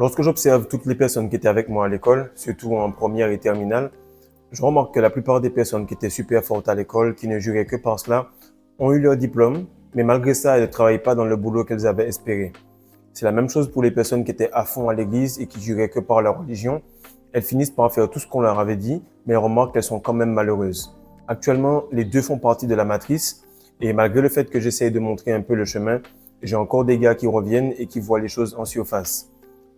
Lorsque j'observe toutes les personnes qui étaient avec moi à l'école, surtout en première et terminale, je remarque que la plupart des personnes qui étaient super fortes à l'école, qui ne juraient que par cela, ont eu leur diplôme, mais malgré ça, elles ne travaillaient pas dans le boulot qu'elles avaient espéré. C'est la même chose pour les personnes qui étaient à fond à l'église et qui juraient que par leur religion. Elles finissent par faire tout ce qu'on leur avait dit, mais elles remarquent qu'elles sont quand même malheureuses. Actuellement, les deux font partie de la matrice et malgré le fait que j'essaye de montrer un peu le chemin, j'ai encore des gars qui reviennent et qui voient les choses en surface.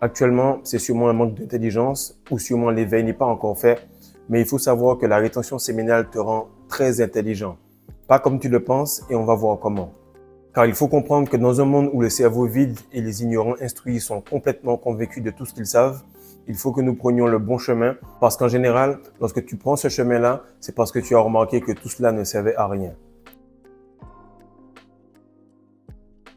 Actuellement, c'est sûrement un manque d'intelligence ou sûrement l'éveil n'est pas encore fait, mais il faut savoir que la rétention séminale te rend très intelligent. Pas comme tu le penses et on va voir comment. Car il faut comprendre que dans un monde où le cerveau vide et les ignorants instruits sont complètement convaincus de tout ce qu'ils savent, il faut que nous prenions le bon chemin parce qu'en général, lorsque tu prends ce chemin-là, c'est parce que tu as remarqué que tout cela ne servait à rien.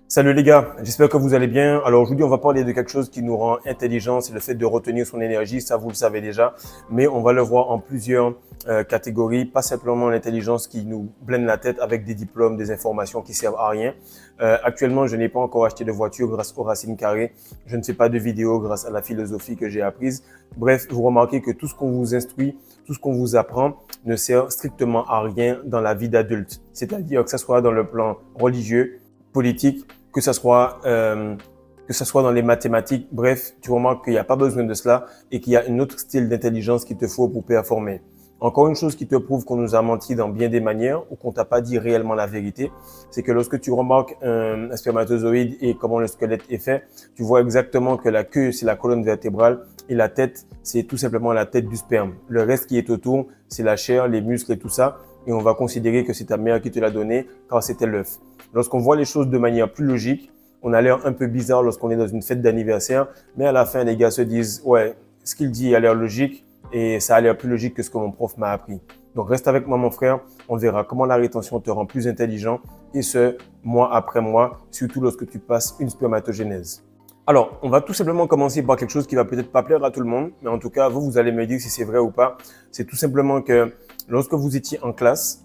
Salut les gars, j'espère que vous allez bien. Alors aujourd'hui, on va parler de quelque chose qui nous rend intelligents, c'est le fait de retenir son énergie, ça vous le savez déjà, mais on va le voir en plusieurs catégories, pas simplement l'intelligence qui nous blende la tête avec des diplômes, des informations qui servent à rien. Actuellement, je n'ai pas encore acheté de voiture grâce aux racines carrées, je ne fais pas de vidéos grâce à la philosophie que j'ai apprise. Bref, vous remarquez que tout ce qu'on vous instruit, tout ce qu'on vous apprend ne sert strictement à rien dans la vie d'adulte, c'est-à-dire que ce soit dans le plan religieux, politique, que ça soit dans les mathématiques, bref, tu remarques qu'il n'y a pas besoin de cela et qu'il y a un autre style d'intelligence qu'il te faut pour performer. Encore une chose qui te prouve qu'on nous a menti dans bien des manières ou qu'on t'a pas dit réellement la vérité, c'est que lorsque tu remarques un spermatozoïde et comment le squelette est fait, tu vois exactement que la queue, c'est la colonne vertébrale et la tête, c'est tout simplement la tête du sperme. Le reste qui est autour, c'est la chair, les muscles et tout ça. Et on va considérer que c'est ta mère qui te l'a donné car c'était l'œuf. Lorsqu'on voit les choses de manière plus logique, on a l'air un peu bizarre lorsqu'on est dans une fête d'anniversaire, mais à la fin, les gars se disent « Ouais, ce qu'il dit a l'air logique et ça a l'air plus logique que ce que mon prof m'a appris. » Donc reste avec moi mon frère, on verra comment la rétention te rend plus intelligent et ce, mois après mois, surtout lorsque tu passes une spermatogénèse. Alors, on va tout simplement commencer par quelque chose qui va peut-être pas plaire à tout le monde, mais en tout cas, vous allez me dire si c'est vrai ou pas. C'est tout simplement que lorsque vous étiez en classe,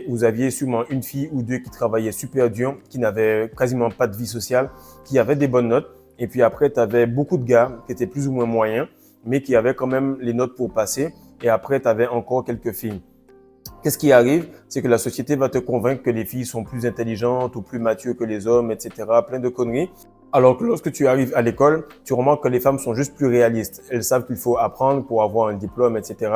vous aviez sûrement une fille ou deux qui travaillaient super dur, qui n'avaient quasiment pas de vie sociale, qui avaient des bonnes notes. Et puis après, tu avais beaucoup de gars qui étaient plus ou moins moyens, mais qui avaient quand même les notes pour passer. Et après, tu avais encore quelques filles. Qu'est-ce qui arrive? C'est que la société va te convaincre que les filles sont plus intelligentes ou plus matures que les hommes, etc. Plein de conneries. Alors que lorsque tu arrives à l'école, tu remarques que les femmes sont juste plus réalistes. Elles savent qu'il faut apprendre pour avoir un diplôme, etc.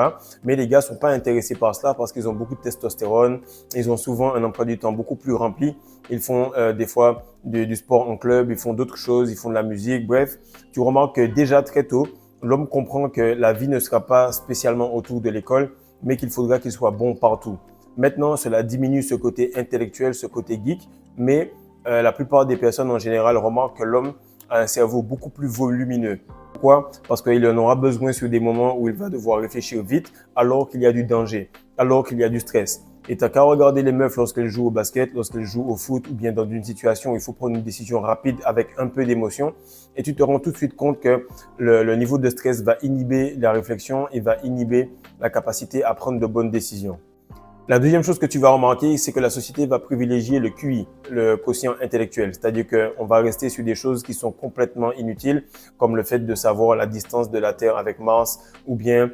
Mais les gars sont pas intéressés par cela parce qu'ils ont beaucoup de testostérone. Ils ont souvent un emploi du temps beaucoup plus rempli. Ils font des fois du sport en club, ils font d'autres choses, ils font de la musique. Bref, tu remarques que déjà très tôt, l'homme comprend que la vie ne sera pas spécialement autour de l'école, mais qu'il faudra qu'il soit bon partout. Maintenant, cela diminue ce côté intellectuel, ce côté geek, mais la plupart des personnes en général remarquent que l'homme a un cerveau beaucoup plus volumineux. Pourquoi? Parce qu'il en aura besoin sur des moments où il va devoir réfléchir vite, alors qu'il y a du danger, alors qu'il y a du stress. Et t'as qu'à regarder les meufs lorsqu'elles jouent au basket, lorsqu'elles jouent au foot ou bien dans une situation où il faut prendre une décision rapide avec un peu d'émotion. Et tu te rends tout de suite compte que le niveau de stress va inhiber la réflexion et va inhiber la capacité à prendre de bonnes décisions. La deuxième chose que tu vas remarquer, c'est que la société va privilégier le QI, le quotient intellectuel. C'est-à-dire qu'on va rester sur des choses qui sont complètement inutiles, comme le fait de savoir la distance de la Terre avec Mars, ou bien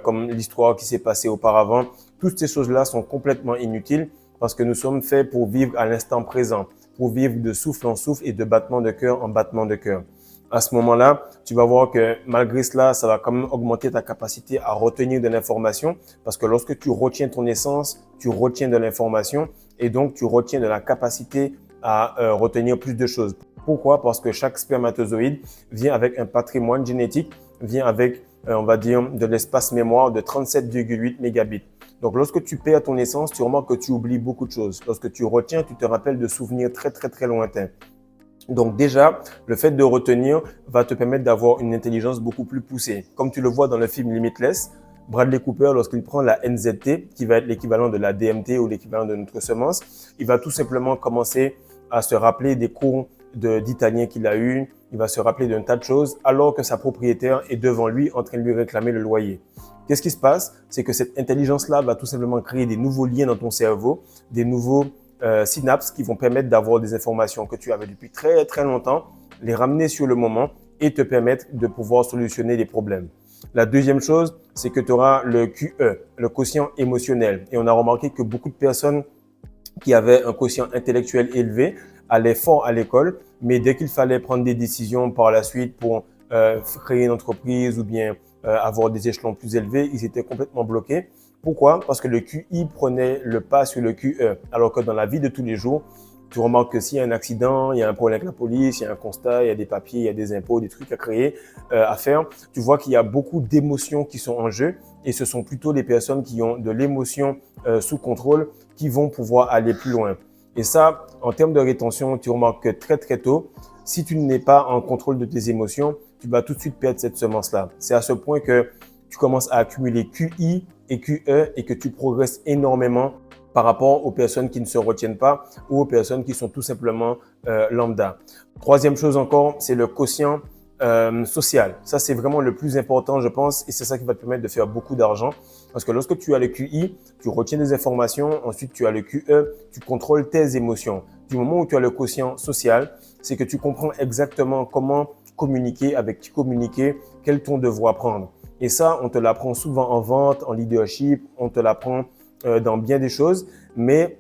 comme l'histoire qui s'est passée auparavant. Toutes ces choses-là sont complètement inutiles parce que nous sommes faits pour vivre à l'instant présent, pour vivre de souffle en souffle et de battement de cœur en battement de cœur. À ce moment-là, tu vas voir que malgré cela, ça va quand même augmenter ta capacité à retenir de l'information parce que lorsque tu retiens ton essence, tu retiens de l'information et donc tu retiens de la capacité à retenir plus de choses. Pourquoi? Parce que chaque spermatozoïde vient avec un patrimoine génétique, vient avec, on va dire, de l'espace mémoire de 37,8 mégabits. Donc, lorsque tu perds ton essence, tu remarques que tu oublies beaucoup de choses. Lorsque tu retiens, tu te rappelles de souvenirs très, très, très lointains. Donc déjà, le fait de retenir va te permettre d'avoir une intelligence beaucoup plus poussée. Comme tu le vois dans le film Limitless, Bradley Cooper, lorsqu'il prend la NZT, qui va être l'équivalent de la DMT ou l'équivalent de notre semence, il va tout simplement commencer à se rappeler des cours d'italien qu'il a eu, il va se rappeler d'un tas de choses, alors que sa propriétaire est devant lui en train de lui réclamer le loyer. Qu'est-ce qui se passe? C'est que cette intelligence-là va tout simplement créer des nouveaux liens dans ton cerveau, des nouveaux synapses qui vont permettre d'avoir des informations que tu avais depuis très très longtemps, les ramener sur le moment et te permettre de pouvoir solutionner les problèmes. La deuxième chose, c'est que tu auras le QE, le quotient émotionnel. Et on a remarqué que beaucoup de personnes qui avaient un quotient intellectuel élevé allaient fort à l'école, mais dès qu'il fallait prendre des décisions par la suite pour créer une entreprise ou bien avoir des échelons plus élevés, ils étaient complètement bloqués. Pourquoi? Parce que le QI prenait le pas sur le QE, alors que dans la vie de tous les jours, tu remarques que s'il y a un accident, il y a un problème avec la police, il y a un constat, il y a des papiers, il y a des impôts, des trucs à créer, à faire, tu vois qu'il y a beaucoup d'émotions qui sont en jeu et ce sont plutôt les personnes qui ont de l'émotion sous contrôle qui vont pouvoir aller plus loin. Et ça, en termes de rétention, tu remarques que très très tôt, si tu n'es pas en contrôle de tes émotions, tu vas tout de suite perdre cette semence-là. C'est à ce point que tu commences à accumuler QI et QE et que tu progresses énormément par rapport aux personnes qui ne se retiennent pas ou aux personnes qui sont tout simplement lambda. Troisième chose encore, c'est le quotient social. Ça, c'est vraiment le plus important, je pense, et c'est ça qui va te permettre de faire beaucoup d'argent. Parce que lorsque tu as le QI, tu retiens des informations, ensuite tu as le QE, tu contrôles tes émotions. Du moment où tu as le quotient social, c'est que tu comprends exactement comment communiquer, avec qui communiquer, quel ton de voix prendre. Et ça, on te l'apprend souvent en vente, en leadership, on te l'apprend dans bien des choses, mais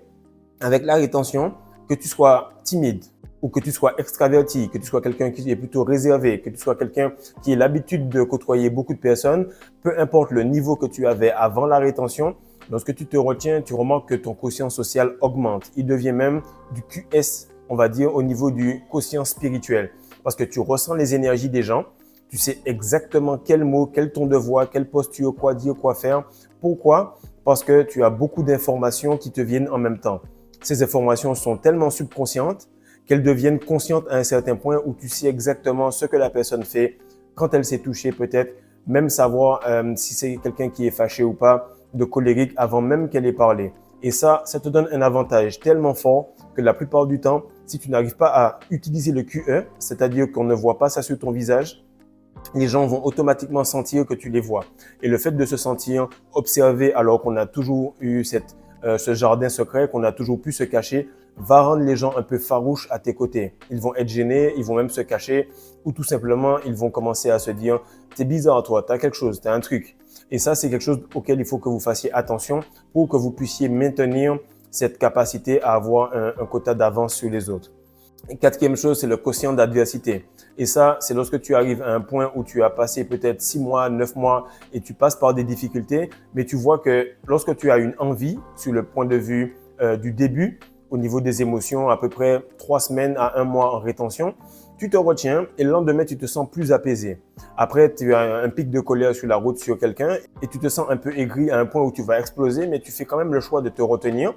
avec la rétention, que tu sois timide ou que tu sois extraverti, que tu sois quelqu'un qui est plutôt réservé, que tu sois quelqu'un qui ait l'habitude de côtoyer beaucoup de personnes, peu importe le niveau que tu avais avant la rétention, lorsque tu te retiens, tu remarques que ton quotient social augmente. Il devient même du QS, on va dire, au niveau du quotient spirituel. Parce que tu ressens les énergies des gens, tu sais exactement quel mot, quel ton de voix, quelle posture, quoi dire, quoi faire. Pourquoi? Parce que tu as beaucoup d'informations qui te viennent en même temps. Ces informations sont tellement subconscientes qu'elles deviennent conscientes à un certain point où tu sais exactement ce que la personne fait, quand elle s'est touchée peut-être, même savoir si c'est quelqu'un qui est fâché ou pas, de colérique avant même qu'elle ait parlé. Et ça te donne un avantage tellement fort que la plupart du temps, si tu n'arrives pas à utiliser le QE, c'est-à-dire qu'on ne voit pas ça sur ton visage, les gens vont automatiquement sentir que tu les vois. Et le fait de se sentir observé alors qu'on a toujours eu ce jardin secret, qu'on a toujours pu se cacher, va rendre les gens un peu farouches à tes côtés. Ils vont être gênés, ils vont même se cacher ou tout simplement, ils vont commencer à se dire « t'es bizarre toi, t'as quelque chose, t'as un truc ». Et ça, c'est quelque chose auquel il faut que vous fassiez attention pour que vous puissiez maintenir cette capacité à avoir un quota d'avance sur les autres. Et quatrième chose, c'est le quotient d'adversité. Et ça, c'est lorsque tu arrives à un point où tu as passé peut-être 6 mois, 9 mois et tu passes par des difficultés, mais tu vois que lorsque tu as une envie sur le point de vue du début, au niveau des émotions, à peu près 3 semaines à 1 mois en rétention, tu te retiens et le lendemain, tu te sens plus apaisé. Après, tu as un pic de colère sur la route sur quelqu'un et tu te sens un peu aigri à un point où tu vas exploser, mais tu fais quand même le choix de te retenir.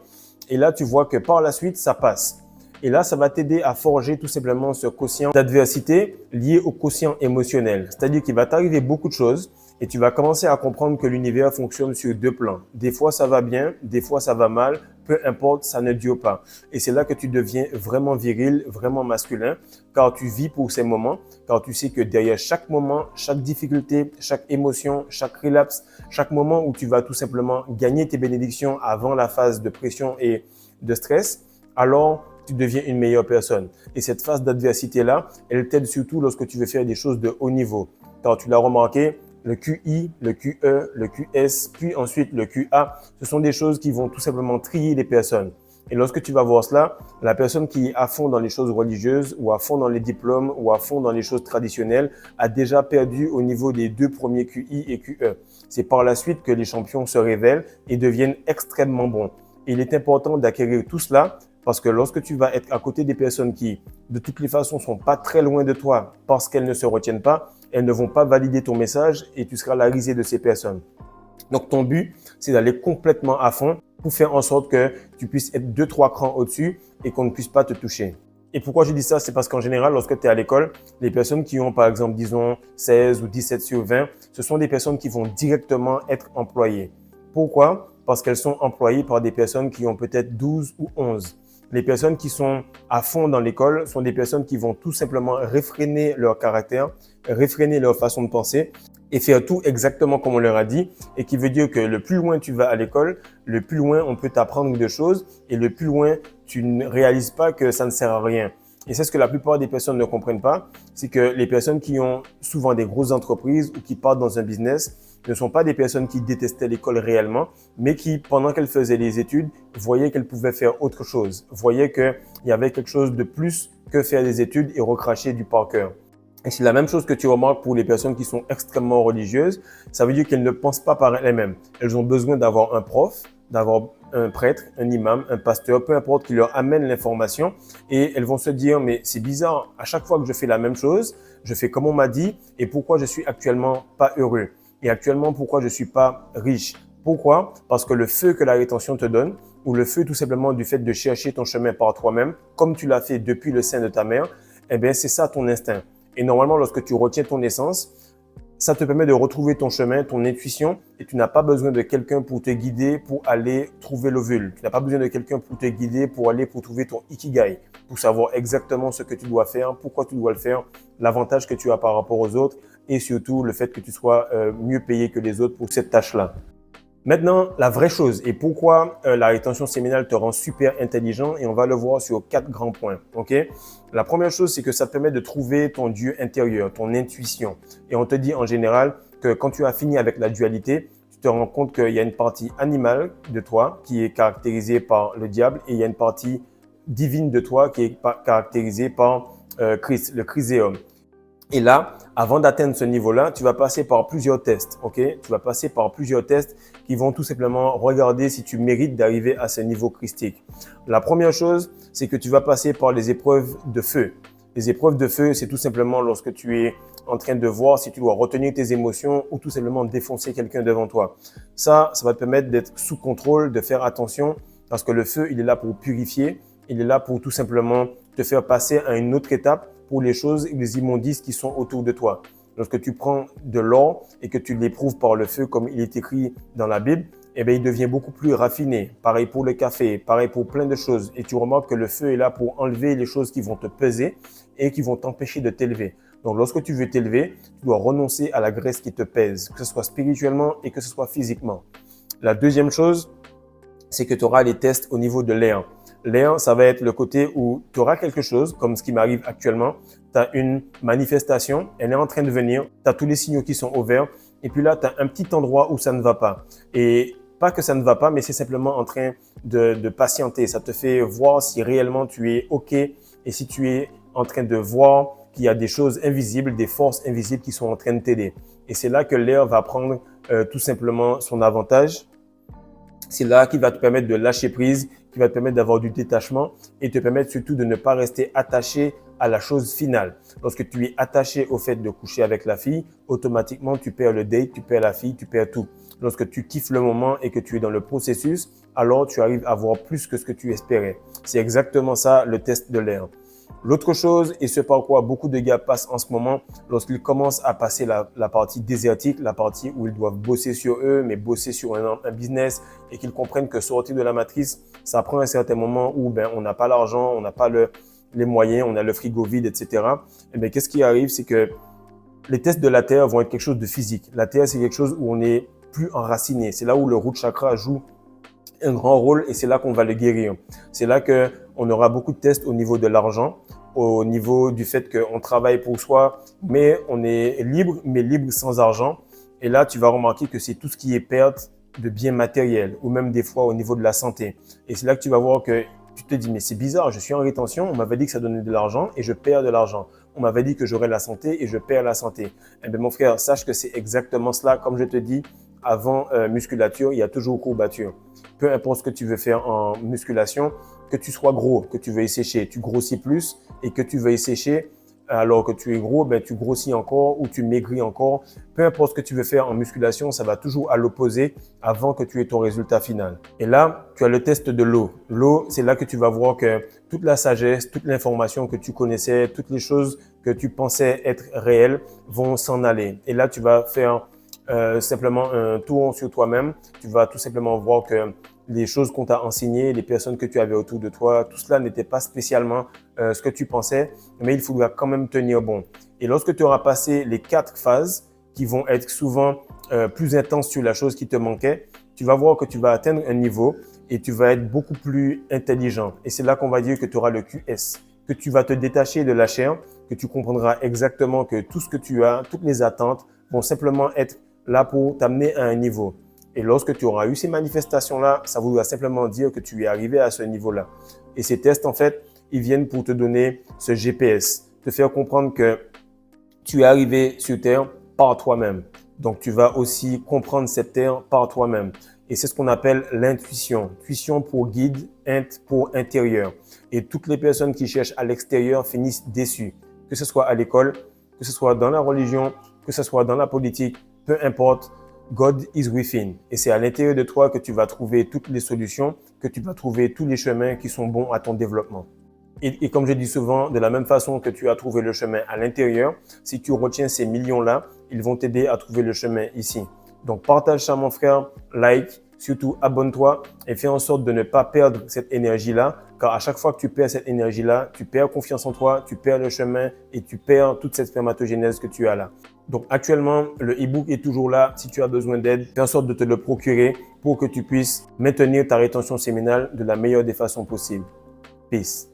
Et là, tu vois que par la suite, ça passe. Et là, ça va t'aider à forger tout simplement ce quotient d'adversité lié au quotient émotionnel. C'est-à-dire qu'il va t'arriver beaucoup de choses et tu vas commencer à comprendre que l'univers fonctionne sur 2 plans. Des fois, ça va bien, des fois, ça va mal. Peu importe, ça ne dure pas. Et c'est là que tu deviens vraiment viril, vraiment masculin, car tu vis pour ces moments, car tu sais que derrière chaque moment, chaque difficulté, chaque émotion, chaque relapse, chaque moment où tu vas tout simplement gagner tes bénédictions avant la phase de pression et de stress, alors tu deviens une meilleure personne. Et cette phase d'adversité-là, elle t'aide surtout lorsque tu veux faire des choses de haut niveau. Car tu l'as remarqué, le QI, le QE, le QS, puis ensuite le QA, ce sont des choses qui vont tout simplement trier les personnes. Et lorsque tu vas voir cela, la personne qui est à fond dans les choses religieuses ou à fond dans les diplômes ou à fond dans les choses traditionnelles a déjà perdu au niveau des 2 premiers QI et QE. C'est par la suite que les champions se révèlent et deviennent extrêmement bons. Et il est important d'acquérir tout cela parce que lorsque tu vas être à côté des personnes qui, de toutes les façons, sont pas très loin de toi parce qu'elles ne se retiennent pas, elles ne vont pas valider ton message et tu seras la risée de ces personnes. Donc, ton but, c'est d'aller complètement à fond pour faire en sorte que tu puisses être 2-3 crans au-dessus et qu'on ne puisse pas te toucher. Et pourquoi je dis ça? C'est parce qu'en général, lorsque tu es à l'école, les personnes qui ont, par exemple, disons, 16 ou 17 sur 20, ce sont des personnes qui vont directement être employées. Pourquoi? Parce qu'elles sont employées par des personnes qui ont peut-être 12 ou 11. Les personnes qui sont à fond dans l'école sont des personnes qui vont tout simplement réfréner leur caractère, réfréner leur façon de penser et faire tout exactement comme on leur a dit. Et qui veut dire que le plus loin tu vas à l'école, le plus loin on peut t'apprendre des choses et le plus loin tu ne réalises pas que ça ne sert à rien. Et c'est ce que la plupart des personnes ne comprennent pas, c'est que les personnes qui ont souvent des grosses entreprises ou qui partent dans un business ne sont pas des personnes qui détestaient l'école réellement, mais qui, pendant qu'elles faisaient les études, voyaient qu'elles pouvaient faire autre chose, voyaient qu'il y avait quelque chose de plus que faire des études et recracher du par cœur. Et c'est la même chose que tu remarques pour les personnes qui sont extrêmement religieuses. Ça veut dire qu'elles ne pensent pas par elles-mêmes. Elles ont besoin d'avoir un prof, d'avoir un prêtre, un imam, un pasteur, peu importe, qui leur amène l'information. Et elles vont se dire, mais c'est bizarre, à chaque fois que je fais la même chose, je fais comme on m'a dit, et pourquoi je suis actuellement pas heureux? Et actuellement, pourquoi je suis pas riche? Pourquoi? Parce que le feu que la rétention te donne, ou le feu tout simplement du fait de chercher ton chemin par toi-même, comme tu l'as fait depuis le sein de ta mère, eh bien, c'est ça ton instinct. Et normalement, lorsque tu retiens ton essence, ça te permet de retrouver ton chemin, ton intuition, et tu n'as pas besoin de quelqu'un pour te guider pour aller trouver l'ovule. Tu n'as pas besoin de quelqu'un pour te guider pour aller pour trouver ton ikigai, pour savoir exactement ce que tu dois faire, pourquoi tu dois le faire, l'avantage que tu as par rapport aux autres, et surtout le fait que tu sois mieux payé que les autres pour cette tâche-là. Maintenant, la vraie chose et pourquoi la rétention séminale te rend super intelligent, et on va le voir sur 4 grands points. Ok? La première chose, c'est que ça te permet de trouver ton Dieu intérieur, ton intuition. Et on te dit en général que quand tu as fini avec la dualité, tu te rends compte qu'il y a une partie animale de toi qui est caractérisée par le diable, et il y a une partie divine de toi qui est caractérisée par Christ, le Chriséum. Et là, avant d'atteindre ce niveau-là, tu vas passer par plusieurs tests, ok? Tu vas passer par plusieurs tests qui vont tout simplement regarder si tu mérites d'arriver à ce niveau christique. La première chose, c'est que tu vas passer par les épreuves de feu. Les épreuves de feu, c'est tout simplement lorsque tu es en train de voir si tu dois retenir tes émotions ou tout simplement défoncer quelqu'un devant toi. Ça va te permettre d'être sous contrôle, de faire attention, parce que le feu, il est là pour purifier, il est là pour tout simplement te faire passer à une autre étape pour les choses et les immondices qui sont autour de toi. Lorsque tu prends de l'or et que tu l'éprouves par le feu, comme il est écrit dans la Bible, eh bien, il devient beaucoup plus raffiné. Pareil pour le café, pareil pour plein de choses. Et tu remarques que le feu est là pour enlever les choses qui vont te peser et qui vont t'empêcher de t'élever. Donc, lorsque tu veux t'élever, tu dois renoncer à la graisse qui te pèse, que ce soit spirituellement et que ce soit physiquement. La deuxième chose, c'est que tu auras les tests au niveau de l'air. L'air, ça va être le côté où tu auras quelque chose, comme ce qui m'arrive actuellement. Tu as une manifestation, elle est en train de venir, tu as tous les signaux qui sont au vert, et puis là, tu as un petit endroit où ça ne va pas. Et pas que ça ne va pas, mais c'est simplement en train de patienter. Ça te fait voir si réellement tu es OK et si tu es en train de voir qu'il y a des choses invisibles, des forces invisibles qui sont en train de t'aider. Et c'est là que l'air va prendre tout simplement son avantage. C'est là qui va te permettre de lâcher prise, qui va te permettre d'avoir du détachement et te permettre surtout de ne pas rester attaché à la chose finale. Lorsque tu es attaché au fait de coucher avec la fille, automatiquement tu perds le date, tu perds la fille, tu perds tout. Lorsque tu kiffes le moment et que tu es dans le processus, alors tu arrives à voir plus que ce que tu espérais. C'est exactement ça le test de l'air. L'autre chose, et ce par quoi beaucoup de gars passent en ce moment, lorsqu'ils commencent à passer la partie désertique, la partie où ils doivent bosser sur eux, mais bosser sur un business, et qu'ils comprennent que sortir de la matrice, ça prend un certain moment où on n'a pas l'argent, on n'a pas les moyens, on a le frigo vide, etc. Et bien, qu'est-ce qui arrive, c'est que les tests de la terre vont être quelque chose de physique. La terre, c'est quelque chose où on est plus enraciné. C'est là où le root chakra joue un grand rôle et c'est là qu'on va le guérir. C'est là qu'on aura beaucoup de tests au niveau de l'argent, au niveau du fait qu'on travaille pour soi, mais on est libre, mais libre sans argent. Et là, tu vas remarquer que c'est tout ce qui est perte de biens matériels ou même des fois au niveau de la santé. Et c'est là que tu vas voir que tu te dis, mais c'est bizarre, je suis en rétention, on m'avait dit que ça donnait de l'argent et je perds de l'argent. On m'avait dit que j'aurais la santé et je perds la santé. Eh bien, mon frère, sache que c'est exactement cela. Comme je te dis, avant musculature, il y a toujours courbature. Peu importe ce que tu veux faire en musculation, que tu sois gros, que tu veuilles sécher, tu grossis plus et que tu veuilles sécher alors que tu es gros, tu grossis encore ou tu maigris encore. Peu importe ce que tu veux faire en musculation, ça va toujours à l'opposé avant que tu aies ton résultat final. Et là, tu as le test de l'eau. L'eau, c'est là que tu vas voir que toute la sagesse, toute l'information que tu connaissais, toutes les choses que tu pensais être réelles vont s'en aller. Et là, tu vas faire simplement un tour sur toi-même. Tu vas tout simplement voir que les choses qu'on t'a enseignées, les personnes que tu avais autour de toi, tout cela n'était pas spécialement ce que tu pensais, mais il faudra quand même tenir bon. Et lorsque tu auras passé les 4 phases qui vont être souvent plus intenses sur la chose qui te manquait, tu vas voir que tu vas atteindre un niveau et tu vas être beaucoup plus intelligent. Et c'est là qu'on va dire que tu auras le QS. que tu vas te détacher de la chair, que tu comprendras exactement que tout ce que tu as, toutes les attentes vont simplement être là pour t'amener à un niveau. Et lorsque tu auras eu ces manifestations-là, ça voudra simplement dire que tu es arrivé à ce niveau-là. Et ces tests, en fait, ils viennent pour te donner ce GPS, te faire comprendre que tu es arrivé sur Terre par toi-même. Donc, tu vas aussi comprendre cette Terre par toi-même. Et c'est ce qu'on appelle l'intuition. Intuition pour guide, int pour intérieur. Et toutes les personnes qui cherchent à l'extérieur finissent déçues. Que ce soit à l'école, que ce soit dans la religion, que ce soit dans la politique, peu importe. God is within. Et c'est à l'intérieur de toi que tu vas trouver toutes les solutions, que tu vas trouver tous les chemins qui sont bons à ton développement. Et comme je dis souvent, de la même façon que tu as trouvé le chemin à l'intérieur, si tu retiens ces millions-là, ils vont t'aider à trouver le chemin ici. Donc, partage ça, mon frère, like, surtout abonne-toi et fais en sorte de ne pas perdre cette énergie-là, car à chaque fois que tu perds cette énergie-là, tu perds confiance en toi, tu perds le chemin et tu perds toute cette spermatogénèse que tu as là. Donc, actuellement, le e-book est toujours là. Si tu as besoin d'aide, fais en sorte de te le procurer pour que tu puisses maintenir ta rétention séminale de la meilleure des façons possibles. Peace.